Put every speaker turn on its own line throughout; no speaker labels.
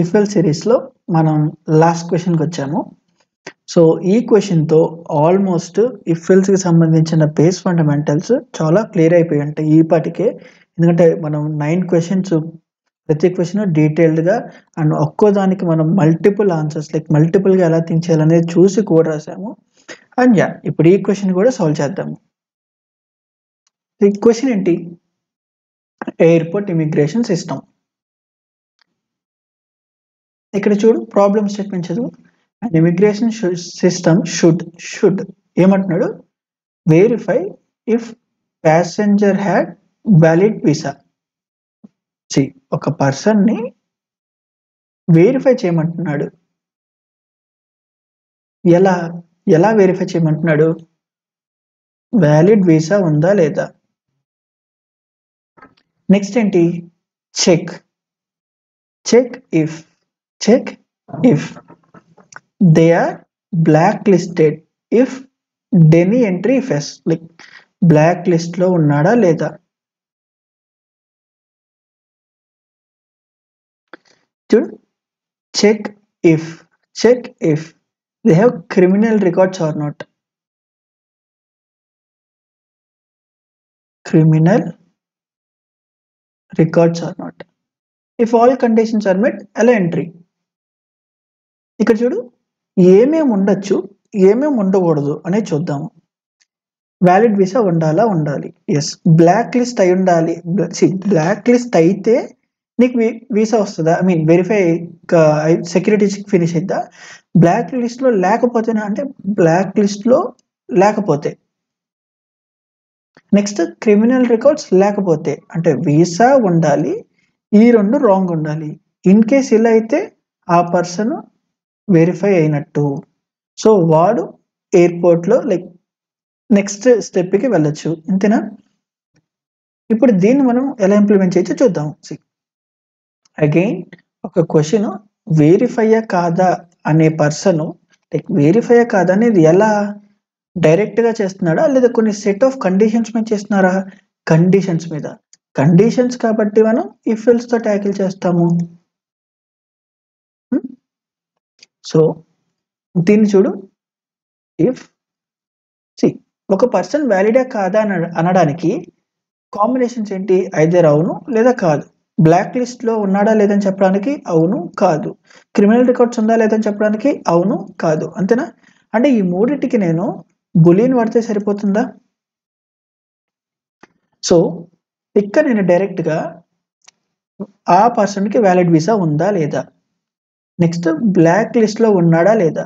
If L సిరీస్లో మనం last క్వశ్చన్కి వచ్చాము. సో ఈ క్వశ్చన్తో ఆల్మోస్ట్ ఇఫ్ ఎల్స్కి సంబంధించిన బేస్ ఫండమెంటల్స్ చాలా క్లియర్ అయిపోయి ఉంటాయి ఈ పాటికే. ఎందుకంటే మనం 9 క్వశ్చన్స్, ప్రతి క్వశ్చన్ డీటెయిల్డ్గా అండ్ ఒక్కో దానికి మనం మల్టిపుల్ ఆన్సర్స్ లైక్ మల్టిపుల్గా ఎలా థింక్ చేయాలనేది చూసి కోడ్ రాసాము. అండ్ ఇప్పుడు ఈ క్వశ్చన్ కూడా సాల్వ్ చేద్దాము. ఈ క్వశ్చన్ ఏంటి? Airport immigration system. ఇక్కడ చూడు, ప్రాబ్లమ్ స్టేట్మెంట్ చదువు. అండ్ ఇమిగ్రేషన్ సిస్టమ్ షుడ్ ఏమంటున్నాడు? Verify if passenger had valid visa. ఒక పర్సన్ని వెరిఫై చేయమంటున్నాడు. ఎలా వెరిఫై చేయమంటున్నాడు? వ్యాలిడ్ వీసా ఉందా లేదా. నెక్స్ట్ ఏంటి? Check if they are blacklisted if deny entry face, like black list లో ఉన్నాడా లేదా. చూడు, check if they have criminal records or not. If all conditions are met, allow entry. ఇక్కడ చూడు, ఏమేమి ఉండొచ్చు ఏమేమి ఉండకూడదు అనేది చూద్దాము. వ్యాలిడ్ వీసా ఉండాలి. ఎస్, బ్లాక్ లిస్ట్ అయి ఉండాలి. బ్లాక్ లిస్ట్ అయితే నీకు వీసా వస్తుందా? I mean verify security finish అయిద్దా? బ్లాక్ లిస్ట్లో లేకపోతేనా అంటే బ్లాక్ లిస్ట్లో లేకపోతే. నెక్స్ట్ క్రిమినల్ రికార్డ్స్ లేకపోతే అంటే వీసా ఉండాలి, ఈ రెండు రాంగ్ ఉండాలి. ఇన్ కేస్ ఇలా అయితే ఆ పర్సన్ వెరిఫై అయినట్టు. సో వాడు ఎయిర్పోర్ట్లో లైక్ నెక్స్ట్ స్టెప్కి వెళ్ళొచ్చు. అంతేనా? ఇప్పుడు దీన్ని మనం ఎలా ఇంప్లిమెంట్ చేయొచ్చో చూద్దాం. అగైన్ ఒక క్వశ్చన్ వెరిఫైయా కాదా అనే పర్సన్ లైక్ వెరిఫైయా కాదా అనేది ఎలా డైరెక్ట్గా చేస్తున్నాడా లేదా కొన్ని సెట్ ఆఫ్ కండిషన్స్ మీద చేస్తున్నారా? కండిషన్స్ మీద. కండిషన్స్ కాబట్టి మనం ఇఫ్ ఎల్స్ తో ట్యాకిల్ చేస్తాము. సో దీన్ని చూడు, ఇఫ్ ఒక పర్సన్ వ్యాలిడా కాదా అనడానికి కాంబినేషన్స్ ఏంటి? ఐదర్ అవును లేదా కాదు. బ్లాక్ లిస్ట్ లో ఉన్నాడా లేదని చెప్పడానికి అవును కాదు. క్రిమినల్ రికార్డ్స్ ఉందా లేదని చెప్పడానికి అవును కాదు. అంతేనా? అంటే ఈ మూడింటికి నేను బులియన్ వాడితే సరిపోతుందా? సో ఇక్కడ నేను డైరెక్ట్గా ఆ పర్సన్కి వ్యాలిడ్ వీసా ఉందా లేదా, నెక్స్ట్ బ్లాక్ లిస్ట్లో ఉన్నాడా లేదా,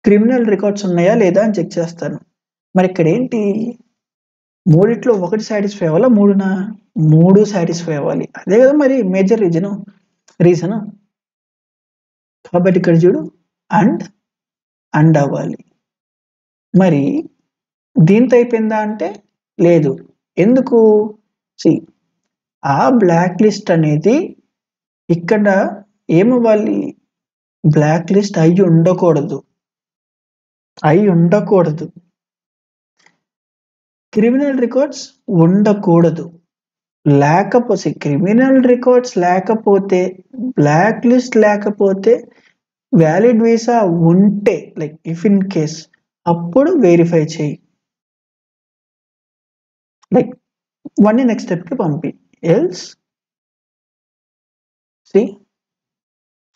క్రిమినల్ రికార్డ్స్ ఉన్నాయా లేదా అని చెక్ చేస్తాను. మరి ఇక్కడ ఏంటి? మూడిట్లో ఒకటి సాటిస్ఫై అవ్వాలా, మూడు సాటిస్ఫై అవ్వాలి. అదే కదా మరి మేజర్ రీజన్. కాబట్టి ఇక్కడ చూడు, అండ్ అవ్వాలి. మరి దీంతో అయిపోయిందా అంటే లేదు. ఎందుకు? ఆ బ్లాక్ లిస్ట్ అనేది ఇక్కడ ఏమవ్వాలి? బ్లాక్ లిస్ట్ అయి ఉండకూడదు. క్రిమినల్ రికార్డ్స్ ఉండకూడదు. లేకపోతే క్రిమినల్ రికార్డ్స్ లేకపోతే, బ్లాక్ లిస్ట్ లేకపోతే, వ్యాలిడ్ వీసా ఉంటే లైక్ ఇఫ్ ఇన్ కేస్ అప్పుడు వెరిఫై చేయి. లైక్ వన్ నెక్స్ట్ స్టెప్కి పంపి. ఎల్స్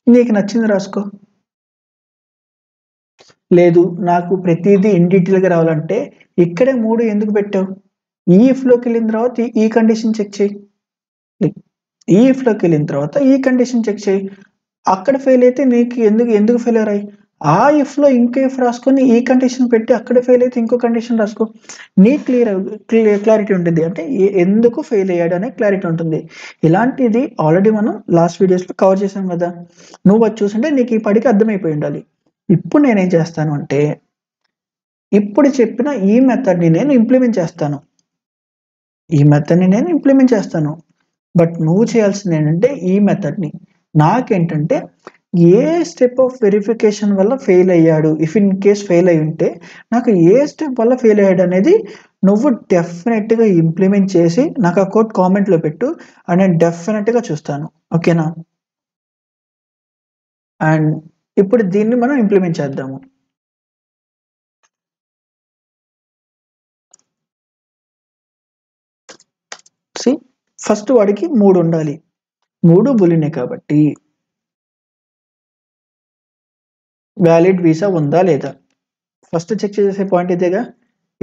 నీకు నచ్చింది రాసుకో. లేదు నాకు ప్రతిదీ ఇన్ డీటెయిల్గా రావాలంటే ఇక్కడే 3 ఎందుకు పెట్టావు? ఈ ఇఫ్లోకి వెళ్ళిన తర్వాత ఈ కండిషన్ చెక్ చేయి. ఈ ఇఫ్లోకి వెళ్ళిన తర్వాత ఈ కండిషన్ చెక్ చేయి. అక్కడ ఫెయిల్ అయితే నీకు ఎందుకు ఫెయిల్ అయ్యాయి? ఆ ఇఫ్లో ఇంకో ఇఫ్ రాసుకొని ఈ కండిషన్ పెట్టి అక్కడ ఫెయిల్ అయితే ఇంకో కండిషన్ రాసుకో. నీ క్లారిటీ ఉంటుంది. అంటే ఎందుకు ఫెయిల్ అయ్యాడు అనే క్లారిటీ ఉంటుంది. ఇలాంటిది ఆల్రెడీ మనం లాస్ట్ వీడియోస్లో కవర్ చేసాం కదా. నువ్వు అది చూసుంటే నీకు ఈ పడికి అర్థమైపోయి ఉండాలి. ఇప్పుడు నేనేం చేస్తాను అంటే ఇప్పుడు చెప్పిన ఈ మెథడ్ని నేను ఇంప్లిమెంట్ చేస్తాను. బట్ నువ్వు చేయాల్సింది ఏంటంటే ఈ మెథడ్ని నాకేంటంటే ఏ స్టెప్ ఆఫ్ వెరిఫికేషన్ వల్ల ఫెయిల్ అయ్యాడు, ఇఫ్ ఇన్ కేస్ ఫెయిల్ అయి ఉంటే నాకు ఏ స్టెప్ వల్ల ఫెయిల్ అయ్యాడు అనేది నువ్వు డెఫినెట్గా ఇంప్లిమెంట్ చేసి నాకు ఆ కోడ్ కామెంట్లో పెట్టు, అని నేను డెఫినెట్గా చూస్తాను. ఓకేనా? అండ్ ఇప్పుడు దీన్ని మనం ఇంప్లిమెంట్ చేద్దాము. ఫస్ట్ వాడికి 3 ఉండాలి, 3 బులినే కాబట్టి వ్యాలిడ్ వీసా ఉందా లేదా ఫస్ట్ చెక్ చేసే పాయింట్ ఇదేగా.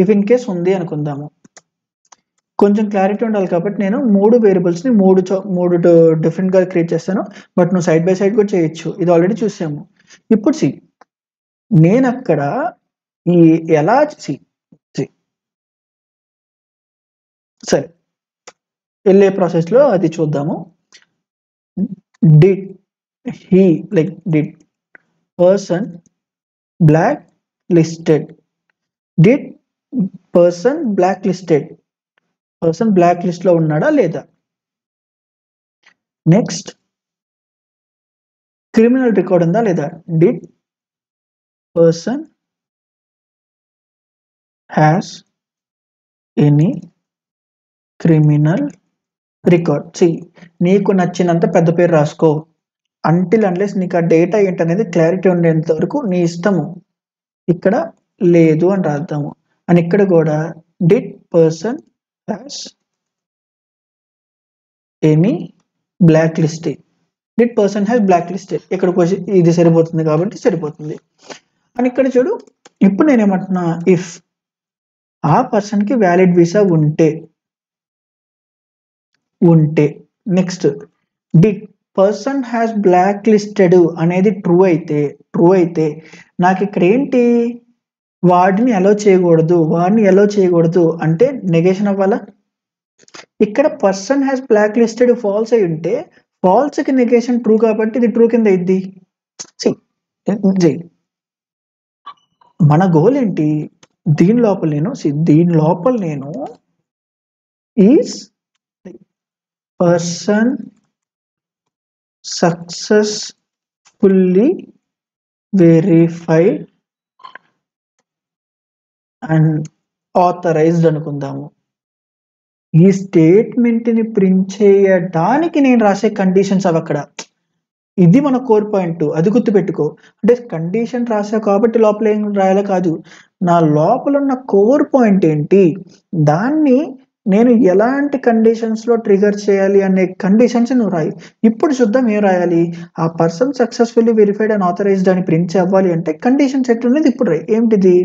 ఇఫ్ ఇన్ కేస్ ఉంది అనుకుందాము, కొంచెం క్లారిటీ ఉండాలి కాబట్టి నేను 3 వేరియబుల్స్ని 3 డిఫరెంట్గా క్రియేట్ చేస్తాను. బట్ నువ్వు సైడ్ బై సైడ్ కూడా చేయొచ్చు, ఇది ఆల్రెడీ చూసాము. ఇప్పుడు నేను అక్కడ ఈ ఎలా సరే వెళ్ళే ప్రాసెస్లో అది చూద్దాము. Did person block listed, did person block listed, person block list లో ఉన్నాడా లేదా. నెక్స్ట్ క్రిమినల్ రికార్డ్ ఉందా లేదా, did person has any criminal record. నీకు నచ్చినంత పెద్ద పేరు రాసుకో, అంటిల్ అన్లెస్ నీకు ఆ డేటా ఏంటనేది క్లారిటీ ఉండేంత వరకు నీ ఇష్టము. ఇక్కడ లేదు అని రాద్దాము. అండ్ ఇక్కడ కూడా did person has any black listed, did person has black listed, ఇక్కడ ఇది సరిపోతుంది కాబట్టి సరిపోతుంది. అని ఇక్కడ చూడు, ఇప్పుడు నేనేమంటున్నా, ఇఫ్ ఆ పర్సన్కి వ్యాలిడ్ వీసా ఉంటే next did person has black listed అనేది ట్రూ అయితే నాకు ఇక్కడ ఏంటి, వాడిని అలో చేయకూడదు అంటే నెగేషన్ అవ్వాలా. ఇక్కడ person has black listed false అయి ఉంటే ఫాల్స్కి నెగేషన్ ట్రూ కాబట్టి ఇది ట్రూ కింద అయింది. మన గోల్ ఏంటి, దీని లోపల నేను is person successfully verified and authorized అనుకుందాము. ఈ స్టేట్మెంట్ని ప్రింట్ చేయడానికి నేను రాసే కండిషన్స్ అవి అక్కడ, ఇది మన కోర్ పాయింట్, అది గుర్తుపెట్టుకో. అంటే కండిషన్ రాసా కాబట్టి లోపల ఏం రాయాలో కాదు, నా లోపల ఉన్న కోర్ పాయింట్ ఏంటి, దాన్ని నేను ఎలాంటి కండిషన్స్లో ట్రిగర్ చేయాలి అనే కండిషన్స్ నువ్వు రాయి. ఇప్పుడు చూద్దాం ఏం రాయాలి. ఆ person successfully verified and authorized అని ప్రింట్ అవ్వాలి అంటే కండిషన్ సెట్ అనేది ఇప్పుడు రాయి. ఏంటిది,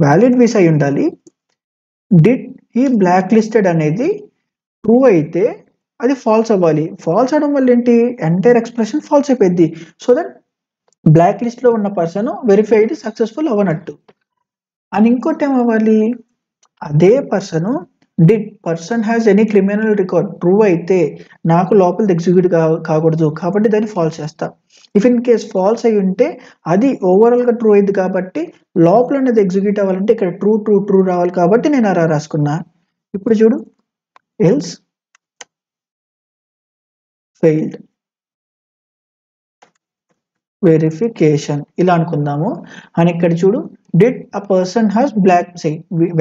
వ్యాలిడ్ వీసా అయి ఉండాలి, డిడ్ ఈ బ్లాక్ లిస్టెడ్ అనేది ట్రూ అయితే అది ఫాల్స్ అవ్వాలి. ఫాల్స్ అవడం వల్ల ఏంటి, ఎంటైర్ ఎక్స్ప్రెషన్ ఫాల్స్ అయిపోయింది. సో దట్ బ్లాక్ లిస్ట్ లో ఉన్న పర్సన్ వెరిఫైడ్ సక్సెస్ఫుల్ అవ్వనట్టు. అని ఇంకోటి ఏమవ్వాలి, అదే did person has any criminal record true అయితే నాకు లోపల ఎగ్జిక్యూట్ కాకూడదు కాబట్టి దాన్ని ఫాల్స్ చేస్తా. ఇఫ్ ఇన్ కేస్ ఫాల్స్ అయి ఉంటే అది ఓవరాల్ గా ట్రూ అయింది కాబట్టి లోపల అనేది ఎగ్జిక్యూట్ అవ్వాలంటే ఇక్కడ ట్రూ రావాలి కాబట్టి నేను అలా రాసుకున్నా. ఇప్పుడు చూడు, ఎల్స్ ఫెయిల్డ్ వెరిఫికేషన్ ఇలా అనుకుందాము. అని ఇక్కడ చూడు, did a person has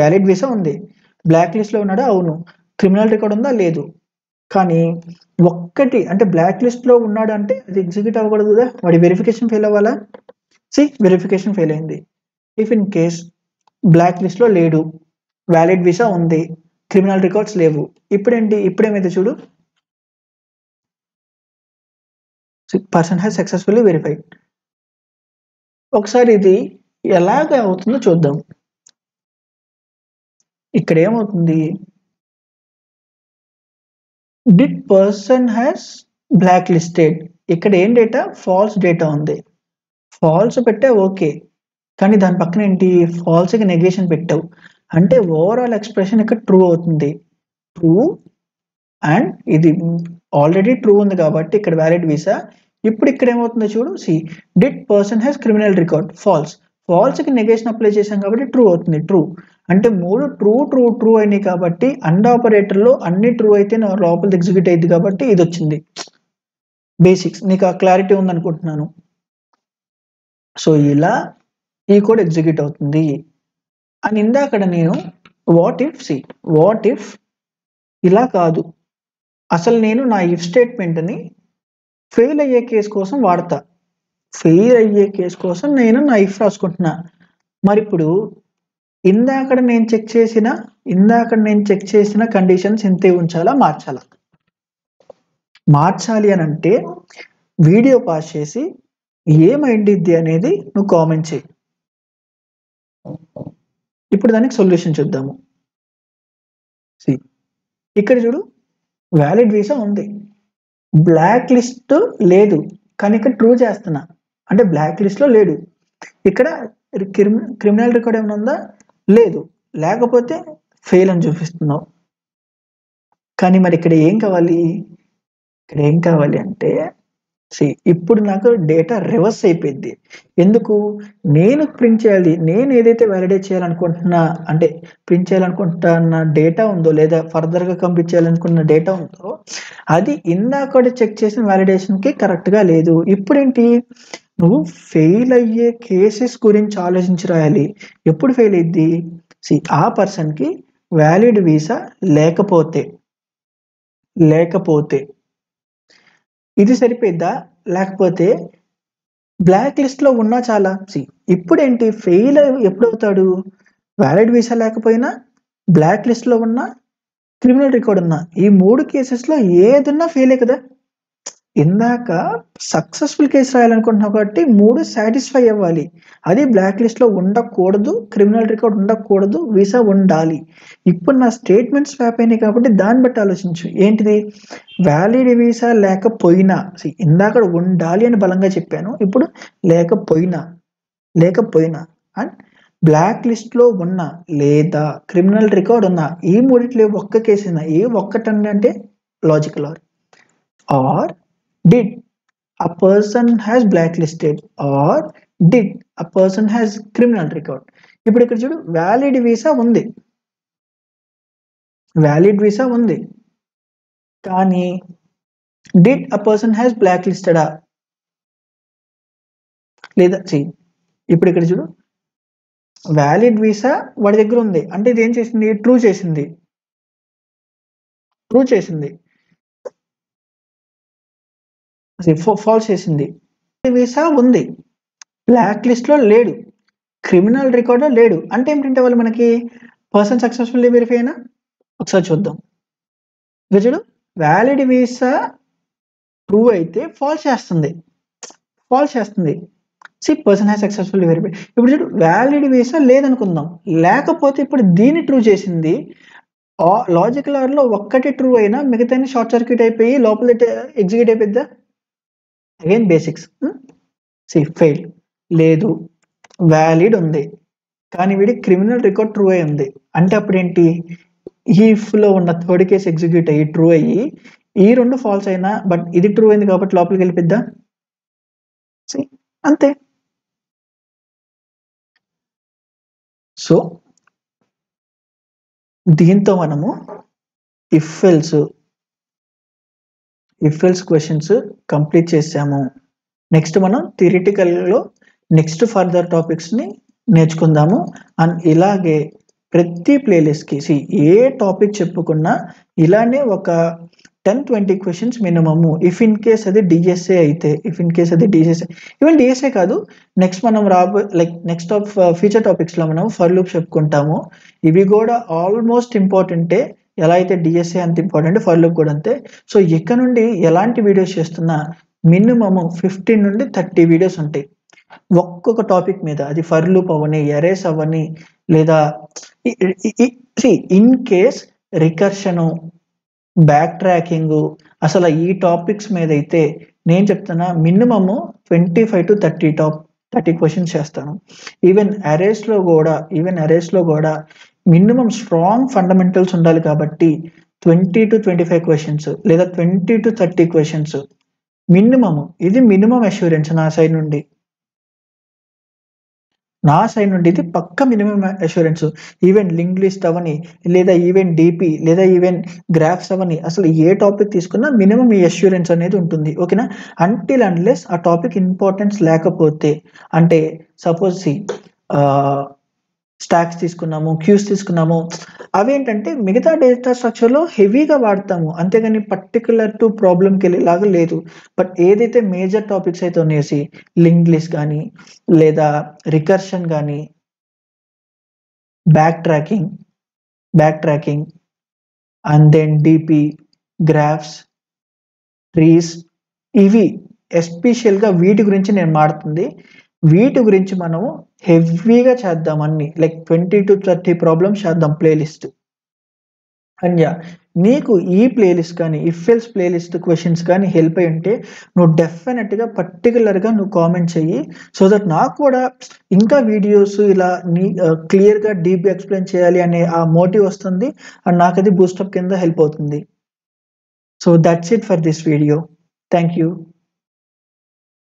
valid visa ఉంది, బ్లాక్ లిస్ట్ లో ఉన్నాడా, అవును, క్రిమినల్ రికార్డ్ ఉందా, లేదు. కానీ ఒక్కటి అంటే బ్లాక్ లిస్ట్ లో ఉన్నాడు అంటే అది ఎగ్జిక్యూట్ అవ్వకూడదు కదా, వాడి వెరిఫికేషన్ ఫెయిల్ అవ్వాలా. వెరిఫికేషన్ ఫెయిల్ అయింది. If in case black list లో లేడు, వ్యాలిడ్ వీసా ఉంది, క్రిమినల్ రికార్డ్స్ లేవు, ఇప్పుడేమైతే చూడు, పర్సన్ హ్యాస్ సక్సెస్ఫుల్లీ వెరిఫైడ్. ఒకసారి ఇది ఎలాగ అవుతుందో చూద్దాం. ఇక్కడ ఏమవుతుంది, did person has black listed, ఇక్కడ ఏం డేటా, ఫాల్స్ డేటా ఉంది, ఫాల్స్ పెట్టా ఓకే, కానీ దాని పక్కన ఏంటి, ఫాల్స్కి నెగేషన్ పెట్టావు అంటే ఓవరాల్ ఎక్స్ప్రెషన్ ఇక్కడ ట్రూ అవుతుంది. ట్రూ అండ్ ఇది ఆల్రెడీ ట్రూ ఉంది కాబట్టి ఇక్కడ వ్యాలిడ్ వీసా. ఇప్పుడు ఇక్కడ ఏమవుతుందో చూడు, did person has criminal record ఫాల్స్కి నెగేషన్ అప్లై చేశాం కాబట్టి ట్రూ అవుతుంది. ట్రూ అంటే 3 ట్రూ అయినాయి కాబట్టి అండ్ ఆపరేటర్లో అన్ని ట్రూ అయితే నా లోపల ఎగ్జిక్యూట్ అయింది కాబట్టి ఇది వచ్చింది. బేసిక్స్ నీకు ఆ క్లారిటీ ఉందనుకుంటున్నాను. సో ఇలా ఈ కోడ్ ఎగ్జిక్యూట్ అవుతుంది. అని ఇందాక నేను వాట్ ఇఫ్ ఇలా కాదు, అసలు నేను నా ఇఫ్ స్టేట్మెంట్ని ఫెయిల్ అయ్యే కేసు కోసం వాడతా. ఫెయిల్ అయ్యే కేసు కోసం నేను నా ఇఫ్ రాసుకుంటున్నా. మరి ఇప్పుడు ఇందాక నేను చెక్ చేసిన కండిషన్స్ ఇంతే ఉంచాలా, మార్చాలా? మార్చాలి అని అంటే వీడియో పాస్ చేసి ఏమైంది అనేది నువ్వు కామెంట్ చేయి. ఇప్పుడు దానికి సొల్యూషన్ చూద్దాము. ఇక్కడ చూడు, వ్యాలిడ్ వీసా ఉంది, బ్లాక్ లిస్ట్ లేదు, కానీ ఇక్కడ ట్రూ చేస్తున్నా అంటే బ్లాక్ లిస్ట్ లో లేడు. ఇక్కడ క్రిమినల్ రికార్డ్ ఏమైనా ఉందా? లేదు, లేకపోతే ఫెయిల్ అని చూపిస్తున్నావు. కానీ మరి ఇక్కడ ఏం కావాలి అంటే ఇప్పుడు నాకు డేటా రివర్స్ అయిపోయింది. ఎందుకు? నేను ప్రింట్ చేయాలి, నేను ఏదైతే వ్యాలిడేట్ చేయాలనుకుంటున్నా అంటే ప్రింట్ చేయాలనుకుంటున్న డేటా ఉందో లేదా ఫర్దర్గా కంప్లీట్ చేయాలనుకున్న డేటా ఉందో అది ఇందాక చెక్ చేసిన వ్యాలిడేషన్కి కరెక్ట్గా లేదు. ఇప్పుడేంటి, నువ్వు ఫెయిల్ అయ్యే కేసెస్ గురించి ఆలోచించి రాయాలి. ఎప్పుడు ఫెయిల్ అయ్యిద్ది? ఆ పర్సన్కి వ్యాలిడ్ వీసా లేకపోతే ఇది సరిపోయిద్దా? లేకపోతే బ్లాక్ లిస్ట్ లో ఉన్నా చాలా. ఇప్పుడేంటి, ఫెయిల్ ఎప్పుడు అవుతాడు? వ్యాలిడ్ వీసా లేకపోయినా, బ్లాక్ లిస్ట్ లో ఉన్నా, క్రిమినల్ రికార్డ్ ఉన్నా, ఈ 3 కేసెస్ లో ఏదున్నా ఫెయిలే కదా. ఇందాక సక్సెస్ఫుల్ కేసు రాయాలనుకుంటున్నావు కాబట్టి 3 సాటిస్ఫై అవ్వాలి. అది బ్లాక్ లిస్ట్ లో ఉండకూడదు, క్రిమినల్ రికార్డ్ ఉండకూడదు, వీసా ఉండాలి. ఇప్పుడు నా స్టేట్మెంట్స్ స్వాప్ అయినాయి కాబట్టి దాన్ని బట్టి ఆలోచించు. ఏంటిది? వ్యాలిడ్ వీసా లేకపోయినా, ఇందాక ఉండాలి అని బలంగా చెప్పాను, ఇప్పుడు లేకపోయినా అండ్ బ్లాక్ లిస్ట్ లో ఉన్నా లేదా క్రిమినల్ రికార్డ్ ఉన్నా, ఈ మూడిట్లో ఒక్క కేసు అయినా, ఏ ఒక్కటండి అంటే logical are did a person has blacklisted or did a person has criminal record. ఇప్పుడు ఇక్కడ చూడు, వ్యాలిడ్ వీసా ఉంది కానీ did a person has blacklisted లేదా ఇప్పుడు ఇక్కడ చూడు, వ్యాలిడ్ వీసా వాడి దగ్గర ఉంది అంటే ఇది ఏం చేసింది? ట్రూ చేసింది, ఫాల్స్ చేసింది. వీసా ఉంది, బ్లాక్ లిస్ట్ లో లేడు, క్రిమినల్ రికార్డ్ లో లేడు అంటే ఏంటంటే వాళ్ళు మనకి పర్సన్ సక్సెస్ఫుల్లీ వెరిఫై అయినా. ఒకసారి చూద్దాం. చూడు, వ్యాలిడ్ వీసా ట్రూ అయితే ఫాల్స్ చేస్తుంది. Person has successfully verify. ఇప్పుడు చూడు, వ్యాలిడ్ వీసా లేదనుకుందాం, లేకపోతే ఇప్పుడు దీన్ని ట్రూ చేసింది. లాజికల్ ఆర్ లో ఒక్కటి ట్రూ అయినా మిగతా షార్ట్ సర్క్యూట్ అయిపోయి లోపల ఎగ్జిక్యూట్ అయిపోద్దా? Again basics. ఫెయిల్ లేదు, వ్యాలిడ్ ఉంది కానీ వీడి క్రిమినల్ రికార్డ్ ట్రూ అయి ఉంది అంటే అప్పుడు ఏంటి, ఈఫ్ లో ఉన్న థర్డ్ కేసు ఎగ్జిక్యూట్ అయ్యి ట్రూ అయ్యి ఈ 2 ఫాల్స్ అయినా బట్ ఇది ట్రూ అయింది కాబట్టి లోపలికి వెళ్ళిపోద్దా? అంతే. సో దీంతో మనము ఇఫ్ ఎల్స్ క్వశ్చన్స్ కంప్లీట్ చేసాము. నెక్స్ట్ మనం థియరిటికల్లో నెక్స్ట్ ఫర్దర్ టాపిక్స్ ని నేర్చుకుందాము. అండ్ ఇలాగే ప్రతి ప్లేలిస్ట్కి ఏ టాపిక్ చెప్పుకున్నా ఇలానే ఒక 10-20 questions minimum. If in case అది డిఎస్ఏ అయితే, ఈవెన్ డిఎస్ఏ కాదు, నెక్స్ట్ మనం నెక్స్ట్ ఫ్యూచర్ టాపిక్స్ లో మనం ఫర్ లూప్ చెప్పుకుంటాము. ఇవి కూడా ఆల్మోస్ట్ ఇంపార్టెంటే. ఎలా అయితే డిఎస్ఏ అంత ఇంపార్టెంట్, ఫర్ లూప్ కూడా అంతే. సో ఇక్కడ నుండి ఎలాంటి వీడియోస్ చేస్తున్నా మినిమము 15 నుండి 30 వీడియోస్ ఉంటాయి ఒక్కొక్క టాపిక్ మీద. అది ఫర్ లూప్ అవని, ఎరేస్ అవని, లేదా ఇన్ కేస్ రికర్షను, బ్యాక్ ట్రాకింగ్, అసలు ఈ టాపిక్స్ మీద అయితే నేను చెప్తున్నా మినిమము 25 to 30 క్వశ్చన్స్ చేస్తాను. ఈవెన్ అరేస్ లో కూడా మినిమం స్ట్రాంగ్ ఫండమెంటల్స్ ఉండాలి కాబట్టి 20 to 25 క్వశ్చన్స్ లేదా 20 to 30 క్వశ్చన్స్ మినిమము. ఇది మినిమం అష్యూరెన్స్ నా సైడ్ నుండి ఇది పక్క minimum assurance. Even link list అవని, లేదా ఈవెన్ డిపి, లేదా ఈవెన్ గ్రాఫ్స్ అవని, అసలు ఏ టాపిక్ తీసుకున్నా మినిమం ఈ అష్యూరెన్స్ అనేది ఉంటుంది. ఓకేనా? అంటిల్ అన్లెస్ ఆ టాపిక్ ఇంపార్టెన్స్ లేకపోతే, అంటే సపోజ్ స్టాక్స్ తీసుకున్నాము, క్యూస్ తీసుకున్నాము. అవేంటంటే మిగతా డేటా స్ట్రక్చర్‌లో హెవీగా వాడతాము. అంతేగాని పర్టిక్యులర్ టు ప్రాబ్లమ్‌కెళ్ళేలాగా లేదు. బట్ ఏదైతే మేజర్ టాపిక్స్ అయితే ఉన్నాయో లింక్డ్ లిస్ట్ గానీ, లేదా రికర్షన్ గానీ, back tracking, back tracking and then DP, graphs, trees ఇవి ఎస్పెషల్‌గా వీటి గురించి నేను మాట్లాడుతుంది. వీటి గురించి మనము హెవీగా చేద్దాం అన్నీ. లైక్ 20-30 ప్రాబ్లమ్స్ చేద్దాం ప్లేలిస్ట్. And yeah! నీకు ఈ ప్లేలిస్ట్ కానీ, ఇఫ్ ఎల్స్ ప్లేలిస్ట్ క్వెషన్స్ కానీ హెల్ప్ అయ్యుంటే నువ్వు డెఫినెట్‌గా పర్టిక్యులర్‌గా నువ్వు కామెంట్ చెయ్యి. సో దట్ నాకు కూడా ఇంకా వీడియోస్ ఇలా క్లియర్‌గా డీప్‌గా ఎక్స్‌ప్లెయిన్ చేయాలి అనే ఆ మోటివ్ వస్తుంది. అండ్ నాకది బూస్టప్ కింద హెల్ప్ అవుతుంది. So that's it for this video. Thank you.